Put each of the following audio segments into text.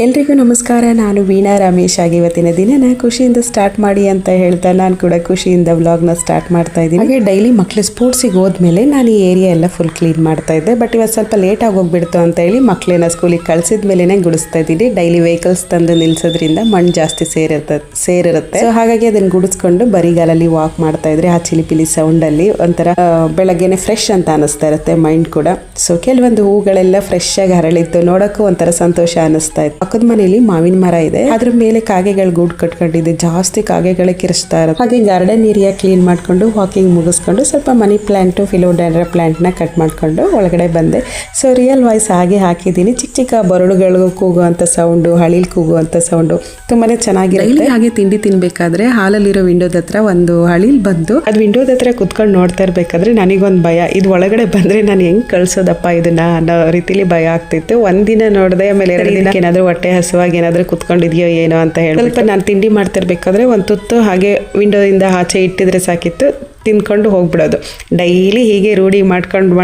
ಎಲ್ರಿಗೂ ನಮಸ್ಕಾರ. ನಾನು ವೀಣಾ ರಮೇಶ್ ಆಗಿ ಇವತ್ತಿನ ದಿನ ಖುಷಿಯಿಂದ ಸ್ಟಾರ್ಟ್ ಮಾಡಿ ಅಂತ ಹೇಳ್ತಾ ನಾನು ಕೂಡ ಖುಷಿಯಿಂದ ವ್ಲಾಗ್ನ ಸ್ಟಾರ್ಟ್ ಮಾಡ್ತಾ ಇದ್ದೀನಿ. ಹಾಗೆ ಡೈಲಿ ಮಕ್ಕಳು ಸ್ಪೋರ್ಟ್ಸಿಗೆ ಹೋದ್ಮೇಲೆ ನಾನು ಈ ಏರಿಯಾ ಎಲ್ಲ ಫುಲ್ ಕ್ಲೀನ್ ಮಾಡ್ತಾ ಇದ್ದೆ. ಬಟ್ ಇವತ್ತು ಸ್ವಲ್ಪ ಲೇಟಾಗಿ ಹೋಗ್ಬಿಡ್ತು ಅಂತ ಹೇಳಿ ಮಕ್ಕಳನ್ನ ಸ್ಕೂಲಿಗೆ ಕಳಿಸಿದ ಮೇಲೆನೇ ಗುಡಿಸ್ತಾ ಇದ್ದೀನಿ. ಡೈಲಿ ವೆಹಿಕಲ್ಸ್ ತಂದು ನಿಲ್ಸೋದ್ರಿಂದ ಮಣ್ಣು ಜಾಸ್ತಿ ಸೇರಿರುತ್ತೆ. ಸೊ ಹಾಗಾಗಿ ಅದನ್ನು ಗುಡಿಸ್ಕೊಂಡು ಬರಿಗಾಲಲ್ಲಿ ವಾಕ್ ಮಾಡ್ತಾ ಇದ್ರೆ ಆ ಚಿಲಿಪಿಲಿ ಸೌಂಡಲ್ಲಿ ಒಂಥರ ಬೆಳಗ್ಗೆನೆ ಫ್ರೆಶ್ ಅಂತ ಅನಿಸ್ತಾ ಇರುತ್ತೆ ಮೈಂಡ್ ಕೂಡ. ಸೊ ಕೆಲವೊಂದು ಹೂಗಳೆಲ್ಲ ಫ್ರೆಶ್ ಆಗಿ ಹರಳಿತ್ತು, ನೋಡೋಕ್ಕೂ ಒಂಥರ ಸಂತೋಷ ಅನಿಸ್ತಾ ಇತ್ತು. ಪಕ್ಕದ ಮನೆಯಲ್ಲಿ ಮಾವಿನ ಮರ ಇದೆ, ಅದ್ರ ಮೇಲೆ ಕಾಗೆಗಳು ಗೂಡು ಕಟ್ಕೊಂಡಿದೆ, ಜಾಸ್ತಿ ಕಾಗೆಗಳೇ ಕಿರಿಸ್ತಾ ಇರುತ್ತೆ. ಹಾಗೆ ಗಾರ್ಡನ್ ಏರಿಯಾ ಕ್ಲೀನ್ ಮಾಡ್ಕೊಂಡು ವಾಕಿಂಗ್ ಮುಗಿಸ್ಕೊಂಡು ಸ್ವಲ್ಪ ಮನಿ ಪ್ಲಾಂಟ್ ಫಿಲೋಡೆಂಡ್ರಾ ಪ್ಲಾಂಟ್ ನ ಕಟ್ ಮಾಡ್ಕೊಂಡು ಒಳಗಡೆ ಬಂದೆ. ಸೊ ರಿಯಲ್ ವಾಯ್ಸ್ ಹಾಗೆ ಹಾಕಿದ್ದೀನಿ. ಚಿಕ್ಕ ಚಿಕ್ಕ ಬರಡುಗಳಿಗೂ ಕೂಗುವಂತ ಸೌಂಡು, ಹಳಿಲ್ ಕೂಗುವಂತ ಸೌಂಡು ತುಂಬಾನೇ ಚೆನ್ನಾಗಿರುತ್ತೆ. ಹಾಗೆ ತಿಂಡಿ ತಿನ್ಬೇಕಾದ್ರೆ ಹಾಲಲ್ಲಿರೋ ವಿಂಡೋದ ಹತ್ರ ಒಂದು ಹಳಿಲ್ ಬಂದು ಅದು ವಿಂಡೋದ ಹತ್ರ ಕುತ್ಕೊಂಡು ನೋಡ್ತಾ ಇರ್ಬೇಕಾದ್ರೆ ನನಗೊಂದು ಭಯ, ಇದು ಒಳಗಡೆ ಬಂದ್ರೆ ನಾನು ಹೆಂಗ್ ಕಳ್ಸೋದಪ್ಪ ಇದನ್ನ ಅನ್ನೋ ರೀತಿಲಿ ಭಯ ಆಗ್ತಿತ್ತು. ಒಂದಿನ ನೋಡಿದೆ, ಆಮೇಲೆ 2 ದಿನಕ್ಕೆ ಏನಾದ್ರು ಹೊಟ್ಟೆ ಹಸುವಾಗಿ ಏನಾದ್ರು ಕುತ್ಕೊಂಡಿದ್ಯೋ ಏನೋ ಅಂತ ಹೇಳಿ ಸ್ವಲ್ಪ ನಾನು ತಿಂಡಿ ಮಾಡ್ತಿರ್ಬೇಕಾದ್ರೆ ಒಂದು ತುತ್ತು ಹಾಗೆ ವಿಂಡೋದಿಂದ ಆಚೆ ಇಟ್ಟಿದ್ರೆ ಸಾಕಿತ್ತು, ತಿನ್ಕೊಂಡು ಹೋಗ್ಬಿಡೋದು. ಡೈಲಿ ಹೀಗೆ ರೂಢಿ ಮಾಡ್ಕೊಂಡು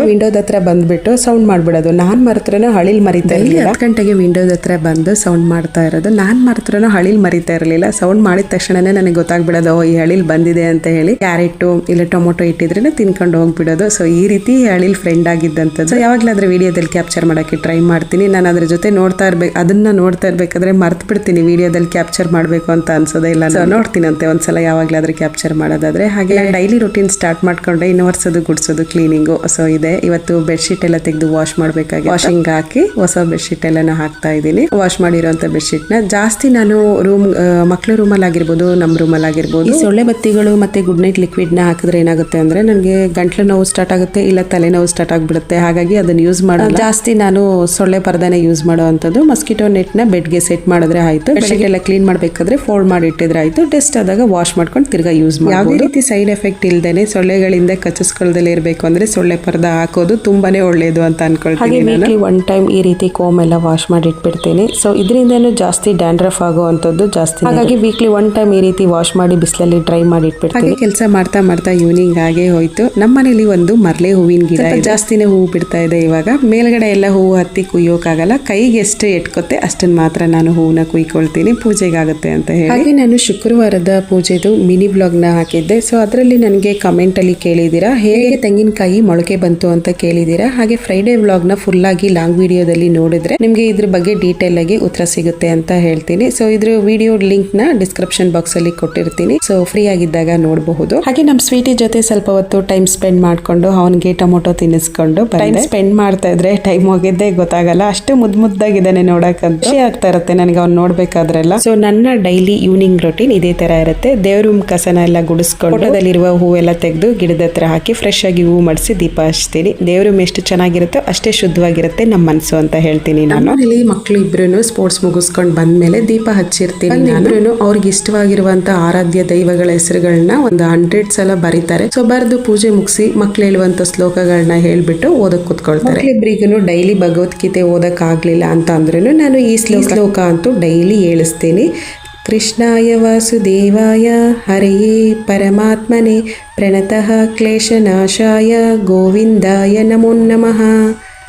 ವಿಂಡೋದ ಹತ್ರ ಬಂದ್ಬಿಟ್ಟು ಸೌಂಡ್ ಮಾಡ್ಬಿಡೋದು. ನಾನ್ ಮರತ್ರನೂ ಹಳಿಲ್ ಮರಿತಾ ಇರಲಿಲ್ಲ. 10 ಗಂಟೆಗೆ ವಿಂಡೋದ ಹತ್ರ ಬಂದು ಸೌಂಡ್ ಮಾಡ್ತಾ ಇರೋದು. ನಾನ್ ಮರತ್ರನೂ ಹಳಿಲ್ ಮರಿತಾ ಇರಲಿಲ್ಲ. ಸೌಂಡ್ ಮಾಡಿದ ತಕ್ಷಣನೇ ನನಗೆ ಗೊತ್ತಾಗ್ಬಿಡೋದು ಈ ಹಳಿಲ್ ಬಂದಿದೆ ಅಂತ ಹೇಳಿ. ಕ್ಯಾರೆಟ್ ಇಲ್ಲ ಟೊಮೊಟೊ ಇಟ್ಟಿದ್ರೆ ತಿನ್ಕೊಂಡು ಹೋಗ್ಬಿಡೋದು. ಸೊ ಈ ರೀತಿ ಹಳಿಲ್ ಫ್ರೆಂಡ್ ಆಗಿದ್ದಂಥದ್ದು. ಸೊ ಯಾವಾಗ್ಲಾದ್ರೆ ವಿಡಿಯೋದಲ್ಲಿ ಕ್ಯಾಪ್ಚರ್ ಮಾಡಕ್ಕೆ ಟ್ರೈ ಮಾಡ್ತೀನಿ. ನಾನು ಅದ್ರ ಜೊತೆ ಅದನ್ನ ನೋಡ್ತಾ ಇರ್ಬೇಕಾದ್ರೆ ಮರ್ತು ಬಿಡ್ತೀನಿ ವಿಡಿಯೋದಲ್ಲಿ ಕ್ಯಾಪ್ಚರ್ ಮಾಡಬೇಕು ಅಂತ ಅನ್ಸೋದೇ ಇಲ್ಲ. ಸೊ ನೋಡ್ತೀನಂತೆ ಒಂದ್ಸಲ ಯಾವಾಗ್ಲಾದ್ರೆ ಕ್ಯಾಪ್ಚರ್ ಮಾಡೋದಾದ್ರೆ. ಹಾಗೆ ಡೈಲಿ ರೂಟೀನ್ ಸ್ಟಾರ್ಟ್ ಮಾಡ್ಕೊಂಡೆ. ಇನ್ನು ಒರೆಸೋದು ಗುಡಿಸೋದು ಕ್ಲೀನಿಂಗು ಸೊ ಇದೆ. ಇವತ್ತು ಬೆಡ್ಶೀಟ್ ಎಲ್ಲ ತೆಗೆದು ವಾಶ್ ಮಾಡ್ಬೇಕಾಗಿ ವಾಷಿಂಗ್ ಹಾಕಿ ಹೊಸ ಬೆಡ್ಶೀಟ್ ಎಲ್ಲಾನು ಹಾಕ್ತಾ ಇದ್ದೀನಿ. ವಾಶ್ ಮಾಡಿರೋಂಥ ಬೆಡ್ಶೀಟ್ ನ ಜಾಸ್ತಿ ನಾನು ಮಕ್ಳ ರೂಮಲ್ಲಿ ಆಗಿರ್ಬೋದು, ನಮ್ಮ ರೂಮಲ್ಲಿ ಆಗಿರ್ಬೋದು, ಈ ಸೊಳ್ಳೆ ಬತ್ತಿಗಳು ಮತ್ತೆ ಗುಡ್ ನೈಟ್ ಲಿಕ್ವಿಡ್ ನ ಹಾಕಿದ್ರೆ ಏನಾಗುತ್ತೆ ಅಂದ್ರೆ ನನಗೆ ಗಂಟ್ಲು ನೋವು ಸ್ಟಾರ್ಟ್ ಆಗುತ್ತೆ, ಇಲ್ಲ ತಲೆನೋವು ಸ್ಟಾರ್ಟ್ ಆಗ್ಬಿಡುತ್ತೆ. ಹಾಗಾಗಿ ಅದನ್ನ ಯೂಸ್ ಮಾಡಲ್ಲ. ಜಾಸ್ತಿ ನಾನು ಸೊಳ್ಳೆ ಪರದಾನೆ ಯೂಸ್ ಮಾಡುವಂಥದ್ದು. ಮಸ್ಕಿಟೋ ನೆಟ್ ನ ಬೆಡ್ಗೆ ಸೆಟ್ ಮಾಡಿದ್ರೆ ಆಯ್ತು. ಬೆಡ್ಶೀಟ್ ಎಲ್ಲ ಕ್ಲೀನ್ ಮಾಡ್ಬೇಕಾದ್ರೆ ಫೋಲ್ಡ್ ಮಾಡಿ ಇಟ್ಟಿದ್ರೆ ಆಯ್ತು. ಡಸ್ಟ್ ಆದಾಗ ವಾಶ್ ಮಾಡ್ಕೊಂಡು ತಿರ್ಗಾ ಯೂಸ್ ಮಾಡಿ. ಯಾವುದೇ ರೀತಿ ಸೈಡ್ ಎಫೆಕ್ಟ್ ಇಲ್ದೇನೆ ಸೊಳ್ಳೆಗಳಿಂದ ಕಚ್ಚಿಸ್ಕೊಳ್ಳದಲ್ಲೇ ಇರಬೇಕು ಅಂದ್ರೆ ಸೊಳ್ಳೆ ಪರ್ದ ಹಾಕೋದು ತುಂಬಾನೇ ಒಳ್ಳೇದು ಅಂತ ಅನ್ಕೊಳ್ತೀನಿ. ವೀಕ್ಲಿ 1 ಟೈಮ್ ಈ ರೀತಿ ಕೋಮ್ ಎಲ್ಲ ವಾಶ್ ಮಾಡಿ ಇಟ್ಬಿಡ್ತೀನಿ. ಸೊ ಇದರಿಂದನೂ ಜಾಸ್ತಿ ಡ್ಯಾಂಡ್ರಫ್ ಆಗುವಂತದ್ದು ಜಾಸ್ತಿ. ಹಾಗಾಗಿ ವೀಕ್ಲಿ 1 ಟೈಮ್ ಈ ರೀತಿ ವಾಶ್ ಮಾಡಿ ಬಿಸಿಲಲ್ಲಿ ಡ್ರೈ ಮಾಡಿ ಇಟ್ಬಿಡ್ತೀನಿ. ಕೆಲಸ ಮಾಡ್ತಾ ಮಾಡ್ತಾ ಈವ್ನಿಂಗ್ ಆಗೇ ಹೋಯ್ತು. ನಮ್ಮ ಮನೇಲಿ ಒಂದು ಮರ್ಲೆ ಹೂವಿನ ಗಿಡ ಜಾಸ್ತಿನೇ ಹೂವು ಬಿಡ್ತಾ ಇದೆ ಇವಾಗ. ಮೇಲ್ಗಡೆ ಎಲ್ಲ ಹೂವು ಹತ್ತಿ ಕುಯ್ಯೋಕ್ಕಾಗಲ್ಲ. ಕೈಗೆ ಎಷ್ಟು ಎಟ್ಕೊತ್ತೆ ಅಷ್ಟನ್ನ ಮಾತ್ರ ನಾನು ಹೂವನ್ನ ಕುಯ್ಕೊಳ್ತೀನಿ, ಪೂಜೆಗಾಗುತ್ತೆ ಅಂತ ಹೇಳಿ. ಹಾಗೆ ನಾನು ಶುಕ್ರವಾರದ ಪೂಜೆದು ಮಿನಿ ಬ್ಲಾಗ್ ನ ಹಾಕಿದ್ದೆ. ಸೊ ಅದರಲ್ಲಿ ನನಗೆ ಕಮೆಂಟ್ ಅಲ್ಲಿ ಕೇಳಿದ್ದೀರಾ ಹೇಗೆ ತೆಂಗಿನಕಾಯಿ ಮೊಳಕೆ ಬಂತು ಅಂತ ಕೇಳಿದ್ದೀರಾ. ಹಾಗೆ ಫ್ರೈಡೇ ವ್ಲಾಗ್ ನ ಫುಲ್ ಆಗಿ ಲಾಂಗ್ ವಿಡಿಯೋದಲ್ಲಿ ನೋಡಿದ್ರೆ ನಿಮ್ಗೆ ಇದ್ರ ಬಗ್ಗೆ ಡೀಟೇಲ್ ಆಗಿ ಉತ್ತರ ಸಿಗುತ್ತೆ ಅಂತ ಹೇಳ್ತೀನಿ. ಸೊ ಇದ್ರ ವಿಡಿಯೋ ಲಿಂಕ್ ನ ಡಿಸ್ಕ್ರಿಪ್ಷನ್ ಬಾಕ್ಸ್ ಅಲ್ಲಿ ಕೊಟ್ಟಿರ್ತೀನಿ. ಸೊ ಫ್ರೀ ಆಗಿದ್ದಾಗ ನೋಡಬಹುದು. ಹಾಗೆ ನಮ್ ಸ್ವೀಟಿ ಜೊತೆ ಸ್ವಲ್ಪ ಹೊತ್ತು ಟೈಮ್ ಸ್ಪೆಂಡ್ ಮಾಡ್ಕೊಂಡು ಅವನಿಗೆ ಟೊಮೊಟೊ ತಿನ್ನಿಸ್ಕೊಂಡು ಟೈಮ್ ಸ್ಪೆಂಡ್ ಮಾಡ್ತಾ ಇದ್ರೆ ಟೈಮ್ ಹೋಗಿದ್ದೆ ಗೊತ್ತಾಗಲ್ಲ. ಅಷ್ಟು ಮುದ್ದಾಗಿದ್ದಾನೆ, ನೋಡಕ್ಕಂತ ಖುಷಿ ಆಗ್ತಾ ಇರುತ್ತೆ ನನಗೆ ಅವ್ನು ನೋಡ್ಬೇಕಾದ್ರೆಲ್ಲ. ಸೊ ನನ್ನ ಡೈಲಿ ಈವ್ನಿಂಗ್ ರೊಟೀನ್ ಇದೇ ತರ ಇರುತ್ತೆ. ದೇವ್ರ ಕಸನ ಎಲ್ಲ ಗುಡಿಸ್ಕೊಂಡು ಅದರಲ್ಲಿರುವ ಹೂವೆಲ್ಲ ತೆಗೆದು ಗಿಡದ ಹತ್ರ ಹಾಕಿ ಫ್ರೆಶ್ ಆಗಿ ಹೂವು ಮಾಡಿಸಿ ದೀಪ ಹಚ್ತೀನಿ. ದೇವ್ರ ಎಷ್ಟು ಚೆನ್ನಾಗಿರುತ್ತೋ ಅಷ್ಟೇ ಶುದ್ಧವಾಗಿರುತ್ತೆ ನಮ್ಮ ಮನಸ್ಸು ಅಂತ ಹೇಳ್ತೀನಿ ನಾನು. ಇಲ್ಲಿ ಮಕ್ಕಳು ಇಬ್ರು ಸ್ಪೋರ್ಟ್ಸ್ ಮುಗಿಸ್ಕೊಂಡು ಬಂದ್ಮೇಲೆ ದೀಪ ಹಚ್ಚಿರ್ತೀನಿ. ಇಬ್ರು ಅವ್ರಿಗೆ ಇಷ್ಟವಾಗಿರುವಂತ ಆರಾಧ್ಯ ದೈವಗಳ ಹೆಸರುಗಳನ್ನ ಒಂದು 100 ಸಲ ಬರೀತಾರೆ. ಸೊ ಬರೆದು ಪೂಜೆ ಮುಗಿಸಿ ಮಕ್ಳು ಹೇಳುವಂತ ಶ್ಲೋಕಗಳನ್ನ ಹೇಳ್ಬಿಟ್ಟು ಓದಕ್ ಕುತ್ಕೊಳ್ತಾರೆ. ಇಬ್ಬರಿಗೂ ಡೈಲಿ ಭಗವದ್ಗೀತೆ ಓದಕ್ ಆಗ್ಲಿಲ್ಲ ಅಂತ ಅಂದ್ರೂ ನಾನು ಈ ಶ್ಲೋಕ ಅಂತೂ ಡೈಲಿ ಹೇಳಿಸ್ತೀನಿ. ಕೃಷ್ಣಾಯ ವಾಸುದೇವಾಯ ಹರಿಯೇ ಪರಮಾತ್ಮನೆ ಪ್ರಣತಃ ಕ್ಲೇಶನಾಶಾಯ ಗೋವಿಂದಾಯ ನಮೋ ನಮಃ.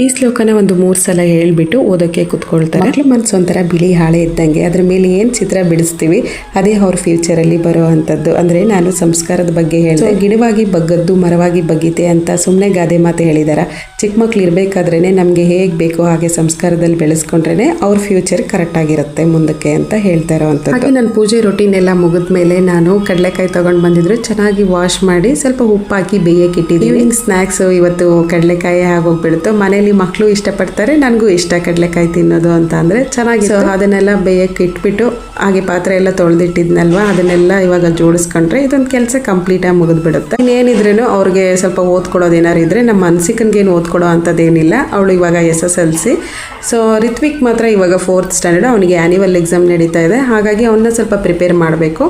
ಈ ಶ್ಲೋಕನ ಒಂದು 3 ಸಲ ಹೇಳ್ಬಿಟ್ಟು ಓದೋಕೆ ಕುತ್ಕೊಳ್ತಾರೆ. ಮಕ್ಳ ಮನಸ್ಸು ಒಂಥರ ಬಿಳಿ ಹಾಳೆ ಇದ್ದಂಗೆ. ಅದ್ರ ಮೇಲೆ ಏನ್ ಚಿತ್ರ ಬಿಡಿಸ್ತೀವಿ ಅದೇ ಅವ್ರ ಫ್ಯೂಚರ್ ಅಲ್ಲಿ ಬರೋ ಅಂತದ್ದು. ಅಂದ್ರೆ ನಾನು ಸಂಸ್ಕಾರದ ಬಗ್ಗೆ ಹೇಳಿದೆ. ಗಿಡವಾಗಿ ಬಗ್ಗದ್ದು ಮರವಾಗಿ ಬಗ್ಗಿದೆ ಅಂತ ಸುಮ್ಮನೆ ಗಾದೆ ಮಾತು ಹೇಳಿದಾರ. ಚಿಕ್ಕ ಮಕ್ಳು ಇರ್ಬೇಕಾದ್ರೇನೆ ನಮ್ಗೆ ಹೇಗ್ ಬೇಕೋ ಹಾಗೆ ಸಂಸ್ಕಾರದಲ್ಲಿ ಬೆಳೆಸ್ಕೊಂಡ್ರೇನೆ ಅವ್ರ ಫ್ಯೂಚರ್ ಕರೆಕ್ಟ್ ಆಗಿರುತ್ತೆ ಮುಂದಕ್ಕೆ ಅಂತ ಹೇಳ್ತಾ ಇರೋವಂಥದ್ದು. ಹಾಗೆ ನನ್ನ ಪೂಜೆ ರೊಟೀನ್ ಎಲ್ಲ ಮುಗಿದ್ಮೇಲೆ ನಾನು ಕಡಲೆಕಾಯಿ ತಗೊಂಡ್ ಬಂದಿದ್ರು, ಚೆನ್ನಾಗಿ ವಾಶ್ ಮಾಡಿ ಸ್ವಲ್ಪ ಉಪ್ಪು ಹಾಕಿ ಬೇಯಕ್ಕೆ ಇಟ್ಟಿದ್ದೀನಿ. ಈವ್ನಿಂಗ್ ಸ್ನಾಕ್ಸ್ ಇವತ್ತು ಕಡಲೆಕಾಯಿ ಆಗೋಗ್ಬಿಡುತ್ತೆ. ಮನೇಲಿ ಮಕ್ಕಳು ಇಷ್ಟಪಡ್ತಾರೆ, ನನಗೂ ಇಷ್ಟ ಕಡಲೆಕಾಯಿ ತಿನ್ನೋದು ಅಂತ ಅಂದ್ರೆ ಚೆನ್ನಾಗಿ. ಅದನ್ನೆಲ್ಲ ಬೇಯಕ್ಕೆ ಇಟ್ಬಿಟ್ಟು ಹಾಗೆ ಪಾತ್ರೆ ಎಲ್ಲ ತೊಳೆದಿಟ್ಟಿದ್ನಲ್ವಾ ಅದನ್ನೆಲ್ಲ ಇವಾಗ ಜೋಡಿಸ್ಕೊಂಡ್ರೆ ಇದೊಂದು ಕೆಲಸ ಕಂಪ್ಲೀಟ್ ಆಗಿ ಮುಗಿದ್ಬಿಡುತ್ತೆ. ಇನ್ನೇನಿದ್ರೇನು ಅವ್ರಿಗೆ ಸ್ವಲ್ಪ ಓದ್ಕೊಡೋದು ಏನಾರು ಇದ್ರೆ ನಮ್ಮ ಅನ್ಸಿಕನ್ಗೇನು ಓದ್ಕೊಡೋ ಅಂಥದ್ದೇನಿಲ್ಲ. ಅವಳು ಇವಾಗ SSLC. ಸೊ ರಿತ್ವಿಕ್ ಮಾತ್ರ ಇವಾಗ 4th ಸ್ಟ್ಯಾಂಡರ್ಡ್. ಅವನಿಗೆ ಆ್ಯನ್ಯುವಲ್ ಎಕ್ಸಾಮ್ ನಡೀತಾ ಇದೆ. ಹಾಗಾಗಿ ಅವನ್ನ ಸ್ವಲ್ಪ ಪ್ರಿಪೇರ್ ಮಾಡಬೇಕು.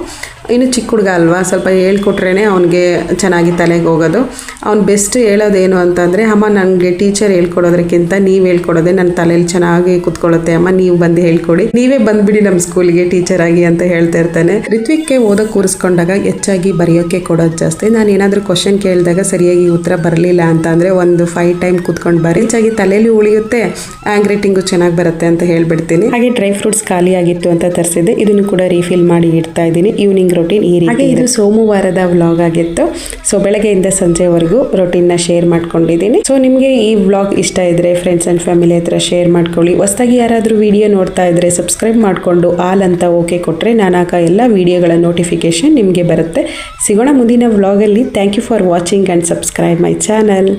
ಇನ್ನು ಚಿಕ್ಕ ಹುಡುಗ ಅಲ್ವಾ, ಸ್ವಲ್ಪ ಹೇಳ್ಕೊಟ್ರೇ ಅವನಿಗೆ ಚೆನ್ನಾಗಿ ತಲೆಗೆ ಹೋಗೋದು. ಅವ್ನು ಬೆಸ್ಟ್ ಹೇಳೋದೇನು ಅಂತಂದರೆ, ಅಮ್ಮ ನನಗೆ ಟೀಚರ್ ಹೇಳ್ಕೊಡೋದಕ್ಕಿಂತ ನೀವು ಹೇಳ್ಕೊಡೋದೆ ನನ್ನ ತಲೆಯಲ್ಲಿ ಚೆನ್ನಾಗಿ ಕುತ್ಕೊಳ್ಳುತ್ತೆ ಅಮ್ಮ, ನೀವು ಬಂದು ಹೇಳ್ಕೊಡಿ, ನೀವೇ ಬಂದುಬಿಡಿ ನಮ್ಮ ಸ್ಕೂಲ್ಗೆ ಟೀಚರ್ ಆಗಿ ಅಂತ ಹೇಳ್ತಾ ಇರ್ತಾನೆ. ರಿತ್ವಿಕ್ಗೆ ಓದೋಕೆ ಕೂರಿಸ್ಕೊಂಡಾಗ ಹೆಚ್ಚಾಗಿ ಬರೆಯೋಕ್ಕೆ ಕೊಡೋದು ಜಾಸ್ತಿ. ನಾನು ಏನಾದರೂ ಕ್ವಶನ್ ಕೇಳಿದಾಗ ಸರಿಯಾಗಿ ಉತ್ತರ ಬರಲಿಲ್ಲ ಅಂತ ಅಂದರೆ ಒಂದು 5 ಟೈಮ್ ಕುತ್ಕೊಂಡು ಬರೀ, ಹೆಚ್ಚಾಗಿ ತಲೆಯಲ್ಲಿ ಉಳಿಯುತ್ತೆ, ಹ್ಯಾಂಡ್ ರೈಟಿಂಗು ಚೆನ್ನಾಗಿ ಬರುತ್ತೆ ಅಂತ ಹೇಳ್ಬಿಡ್ತೀನಿ. ಹಾಗೆ ಡ್ರೈ ಫ್ರೂಟ್ಸ್ ಖಾಲಿ ಆಗಿತ್ತು ಅಂತ ತರಿಸಿದ್ದೆ, ಇದನ್ನು ಕೂಡ ರೀಫಿಲ್ ಮಾಡಿ ಇಡ್ತಾ ಇದ್ದೀನಿ. ಈವ್ನಿಂಗ್ ರೊಟೀನ್ ಈ ರೀತಿ. ಇದು ಸೋಮವಾರದ ವ್ಲಾಗ್ ಆಗಿತ್ತು. ಸೊ ಬೆಳಗ್ಗೆಯಿಂದ ಸಂಜೆವರೆಗೂ ರೊಟೀನ್ನ ಶೇರ್ ಮಾಡ್ಕೊಂಡಿದ್ದೀನಿ. ಸೊ ನಿಮಗೆ ಈ ವ್ಲಾಗ್ ಇಷ್ಟ ಇದ್ರೆ ಫ್ರೆಂಡ್ಸ್ ಅಂಡ್ ಫ್ಯಾಮಿಲಿ ಹತ್ರ ಶೇರ್ ಮಾಡ್ಕೊಳ್ಳಿ. ಹೊಸದಾಗಿ ಯಾರಾದರೂ ವಿಡಿಯೋ ನೋಡ್ತಾ ಇದ್ರೆ ಸಬ್ಸ್ಕ್ರೈಬ್ ಮಾಡಿಕೊಂಡು ಆಲ್ ಅಂತ ಓಕೆ ಕೊಟ್ಟರೆ ನಾನು ಹಾಕೋ ಎಲ್ಲ ವಿಡಿಯೋಗಳ ನೋಟಿಫಿಕೇಶನ್ ನಿಮಗೆ ಬರುತ್ತೆ. ಸಿಗೋಣ ಮುಂದಿನ ವ್ಲಾಗಲ್ಲಿ. Thank you for watching and subscribe my channel.